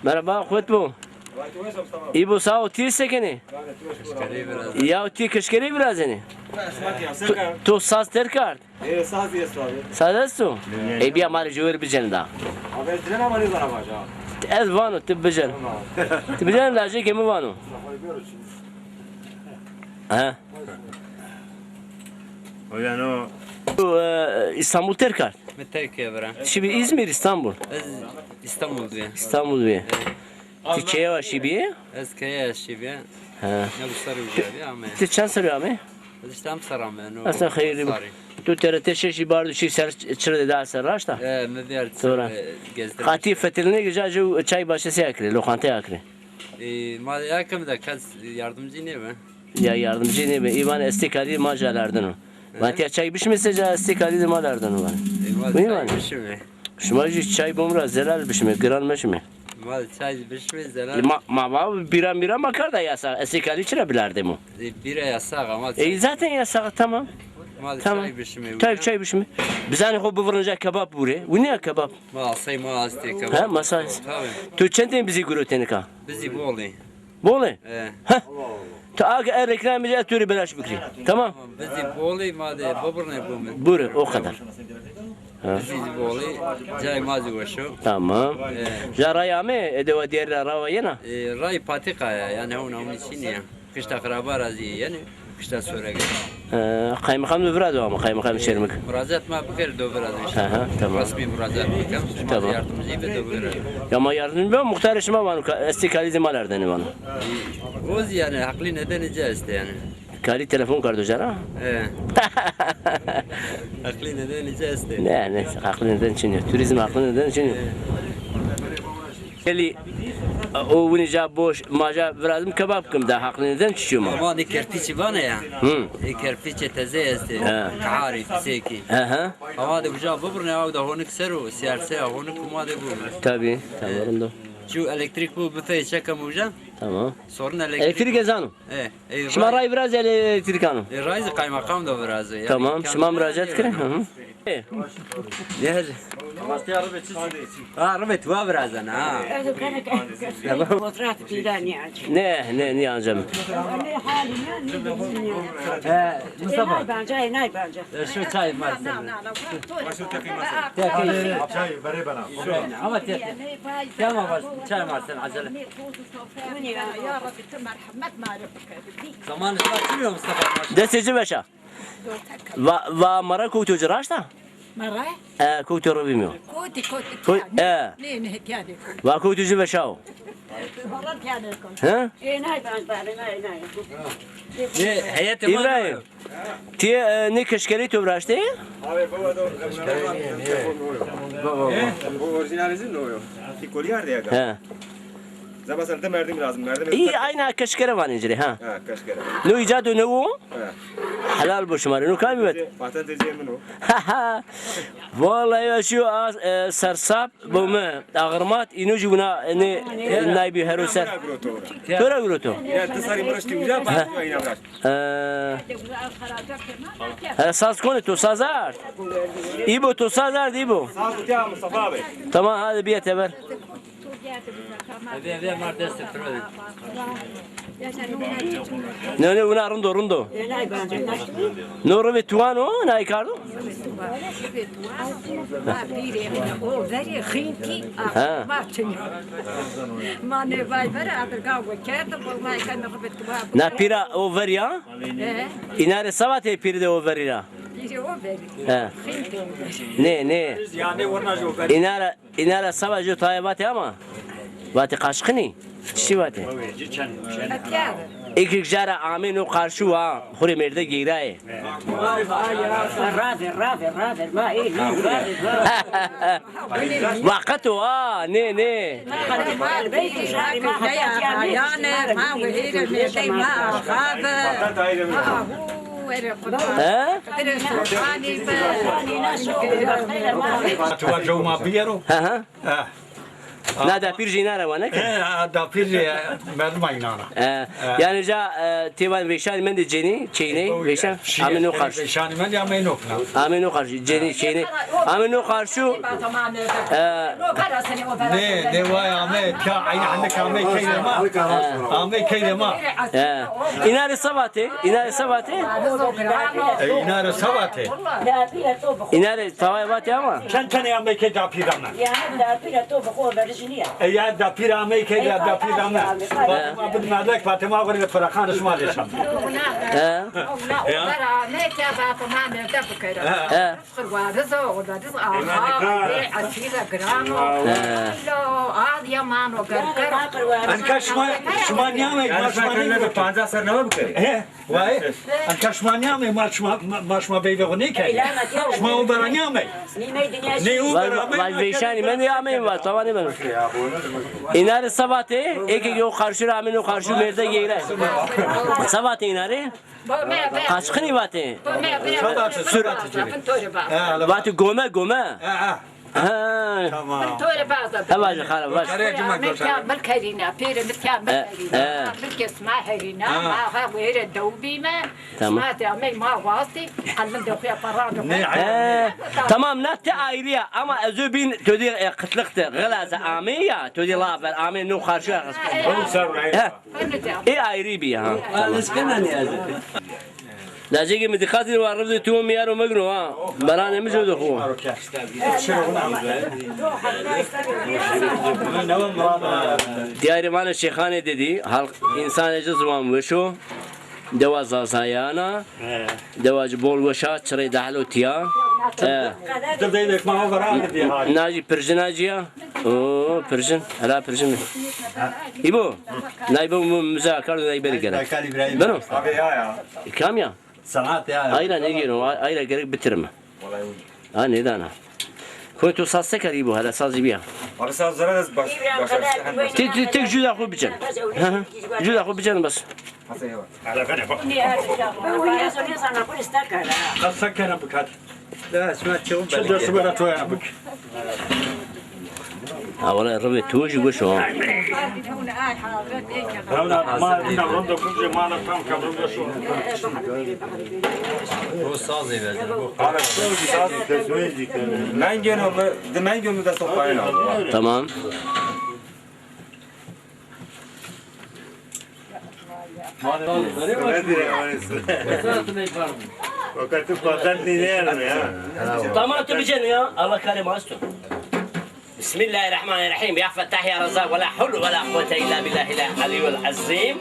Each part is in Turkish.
Merhaba, خود بو. ای بو ساو تی سکنی؟ یا تی کشکری برازنی؟ تو ساز تر کرد؟ ساز است تو؟ ای بیا مال جویر بجن دا. از وانو تب بجن. تب بجن لاجی کمی وانو. ها؟ ویانو İstanbul ter kart. من تركيا برا Şimdi İzmir, İstanbul. از اسطنبول بيا İstanbul bir. Türkiye var şimdi. از كيا شيبيا Ha. نبصر وجابي عمي Te çan sarıyor ama? از تام سرام انه Aslında hayırlı. Tu TRT şeşi bardu şi ser çırdı daha sarraş da. ما بيعرف Sonra. جزدر Kati fetiline güzel çay bahçesi yakırı, lokanta yakırı. ما ياكم ذا كاس yardımcı ne be? Ya yardımcı ne be? İvan estikali macalardan o. Vantiya çay bişmese ca estikali malardan o. ما Uyuman. بشمي Şumacı çay bomra zelal bişme, granmış mı? ما çay bişmi زلال Ma bira makar da yasak. Estikali çırabilardı mı? bira yasak ama Zaten yasak tamam. ما Tamam. çay bişmi Çay bişme. Bizani hobi vurunca kebap bure. Bu ne kebap? ما صي ما استيك Ha masaj. tabii Tu çentin bizi gurutenika. bizi boli Bole. eh Ta aga reklam bize türü belaş bükri. Tamam. bizi boli ma de baburne bu Bure o kadar. bizi boli cay mazi وشو Tamam. Jaraya mı? Edeva diğer rava yana. راي باتيقا يعني هون نسينيا كشتا خرابا رازي يعني كشتا سورة Kaymakam dövradı ama kaymakam şermik. مراجعات ما بكر دوبرا Aha tamam. رسمي مراجعات بكم Tamam. yardımcı bir دوبرا Ya ma yardım ben muhtar işime var. Estikali zimalardan var. روز يعني عقلي ندن جاست يعني Kali telefon kardı jara. ايه عقلي ندن جاست Ne aklı neden için? Turizm aklı neden için? Eli o vunica boş maca birazım kebap kım da haklı neden çiçuma? ما دي كرتيشي بانا يا Hı. كرتيشي تزيست آه. كعاري فسيكي Aha. ما دي بجا ببرنا او ده هونك سرو سيارسي هونك ما دي بو Tabii. Tamam da. شو الكتريك بو بثي شكا موجا Tamam. صورنا Elektrik ezanı. ايه ايه Şıma ray biraz elektrik hanım. الرايز قايم مقام ده برازي يعني Tamam. Şıma müracaat kırın. Hı hı. جاهز اه ربط وابرازنا اه وطرات بلاني عجب Ne anacağım? مصطفى بانجا ناي بانجا شو تاي مارسل çay bere bana. عمل تيكي كم بس تاي مارسل عجله يا رب تمرحمت ما ربك زمان شباب شو مصطفى Desteci beşa. Va mara kutu jraşta? مرة Kutu robimio. كوتي كوتي Koy لين هيك يعني va kutu beşa o. مرات يعني كون Ha? ايه ناي بانجا ناي ناي حياتي İbrahim. Ti ne keşkeri tövraştı? Abi baba da bu orijinalizm ne oluyor? Kolyer diye. Ha. Zaman da merdim lazım. Merdim. İyi aynı keşkere var inciri ha. Ha kaç kere. No icadı ne o? Ha. Halal bu şumarı. No kaybet. Patent edeceğim o. Vallahi ya şu sarsap bu mu? Ağırmat inucu buna ne naibi heroser. Tora groto. Ya tasarım uğraştı uca pas bu ayına uğraş. Saz konu to sazar. İbo to sazar İbo. Sağ ol ya Mustafa abi. Tamam hadi bir teber. ابي ما دست فرود Ne buna rundo. ناي بانجا ناي Noro ve tuano na ikardo. ما بيري او ذري خينتي ها. ما تشني ما نباي برا ادرغا وكاته والله كان ربط كباب Na pira o ver ya. ايه İnare savate piri de o ver ya. بيري او بري Ha. خينتي Ne. Yani orna jo ver. İnare savacı tayebate ama. Vati kaşkını. Çi vati. اتيار İki jara amin o karşı va. Huri merde giray. رافع رافع رافع ما ايه Vakit o ha. Ne. ما وهيك الميتين ما اخاف Patent ayrı. Ha? Tu vai jogar uma biro? Ha ha. نادا بير جينارا وانا دافير مرمى ينانا يعني جا تيوان ويشان من جيني تشيني ويشان امنو خرش شان من يا مينوكنا امنو خرش جيني تشيني امنو خرشو ne vay Ahmet ka aynı عندك Ahmet keylema Ahmet keylema inare sabate inare sabate inare tavayvate ama sen tane Ahmet ke dapirana ya dapir Ahmet ke dapirana Fatıma bin Malek Fatıma gore Farakan İsmail Şam Anka şma niyame پانزده سر نمه بکری vay anka şma niyame maşma beyve ne ke şma o bara niyame ne o bara ویشانی من یا من و توانی من ایناره sabate eki yo karşı ramen o karşı merde geyle sabate inare kaçkını vate vate gome tamam تباجي خلاص باش متكامل كرينا بير متكامل كرينا بالكس ما هرينا ما غير الدوبي ما ما تعمل ما واسطي علم دوخيا فراد تمام نات عائلية أما أزوبين تودي قتلقت غلازة آمية تودي لافر آمي نو خارشة إيه عائلي بيها الاسكناني هذا لازم مدخاتي وعرفت توم يارو مجنو ها برانه مش ودخو دياري مال الشيخاني ددي هل انسان جزوان وشو دوا زازايانا دوا جبول وشا تشري دحلو تيا تبدأ ما هو برا ناجي برجناجيا او برجن لا برجن يبو نايبو مذاكر نايبري كده بنو Abi ya كام يا sanat ya ayran egiyorum ayran gerek bitirme ha neden ha كنت صاصك قريبو هذا صاصي بيها Abi sen zara da baş تك جودا خو بجن جودا خو بجن بس على فين قصك انا بكات لا اسمع تشوف شو سبنا توي انا بك والله الربع توجي وشو انا ما نرد كل ما نفهم كبر شو هو صازي بس Abi ben gönlümü demen gönlümü de sokmayın abi. tamam Fakat fakat dinleyelim ya. tamam تبجن يا الله كريم استر بسم الله الرحمن الرحيم يا فتاح يا رزاق ولا حول ولا قوة إلا بالله العلي العظيم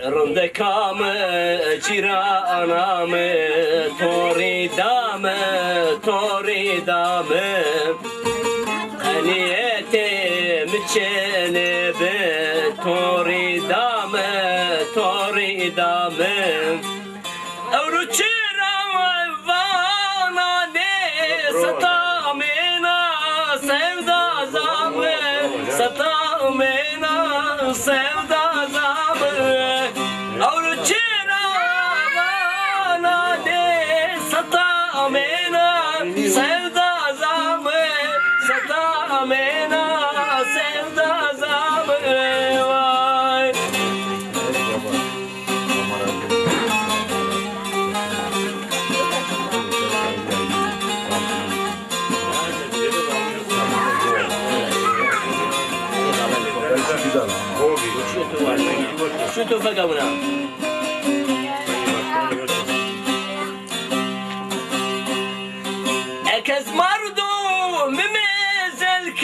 رندکام چیرانام توری دام قنیت مچنه به توری دام اورو چیران وانا نه ستامنا sevda zamı satamena sevda zamı avruçina bana de satamena sevda zamı satamena sevda zamı vay شو توفقنا اكز مردو ممزلك